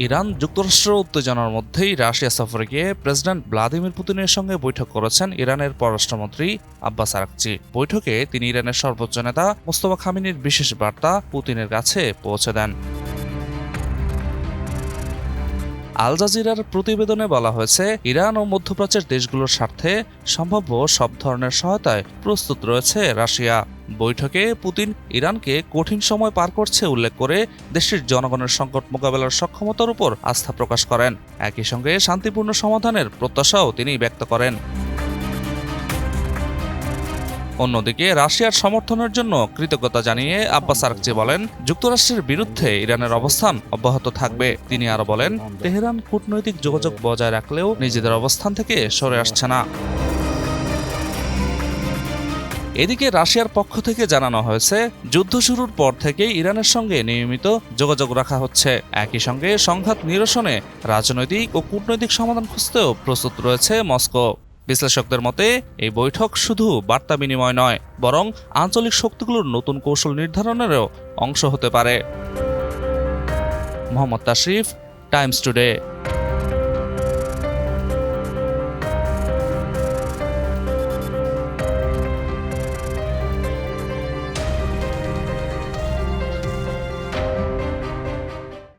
Iran যুক্তরাষ্ট্র উত্তেজনার মধ্যেই রাশিয়া সফরে গিয়ে প্রেসিডেন্ট ভ্লাদিমির পুতিনের সঙ্গে বৈঠক করেছেন ইরানের পররাষ্ট্রমন্ত্রী আব্বাস আরাকচি। বৈঠকে তিনি ইরানের সর্বোচ্চ নেতা মোস্তফা খামেনির বিশেষ বার্তা পুতিনের কাছে পৌঁছে দেন। আল জাজিরার প্রতিবেদনে বলা হয়েছে, ইরান ও মধ্যপ্রাচ্যের দেশগুলোর স্বার্থে সম্ভাব্য সব ধরনের সহায়তায় প্রস্তুত রয়েছে রাশিয়া। বৈঠকে পুতিন ইরানকে কঠিন সময় পার করছে উল্লেখ করে দেশটির জনগণের সংকট মোকাবেলার সক্ষমতার উপর আস্থা প্রকাশ করেন। একই সঙ্গে শান্তিপূর্ণ সমাধানের প্রত্যাশাও তিনি ব্যক্ত করেন। অন্যদিকে রাশিয়ার সমর্থনের জন্য কৃতজ্ঞতা জানিয়ে আব্বাস আরাকচি বলেন, যুক্তরাষ্ট্রের বিরুদ্ধে ইরানের অবস্থান অব্যাহত থাকবে। তিনি আরও বলেন, তেহরান কূটনৈতিক যোগাযোগ বজায় রাখলেও নিজেদের অবস্থান থেকে সরে আসছে না। এদিকে রাশিয়ার পক্ষ থেকে জানানো হয়েছে, যুদ্ধ শুরুর পর থেকেই ইরানের সঙ্গে নিয়মিত যোগাযোগ রাখা হচ্ছে। একই সঙ্গে সংঘাত নিরসনে রাজনৈতিক ও কূটনৈতিক সমাধান খুঁজতেও প্রস্তুত রয়েছে মস্কো। বিশ্লেষকদের মতে এই বৈঠক শুধু বার্তা বিনিময় নয়, বরং আঞ্চলিক শক্তিগুলোর নতুন কৌশল নির্ধারণেরও অংশ হতে পারে। Mohammad Tashrif, Times today.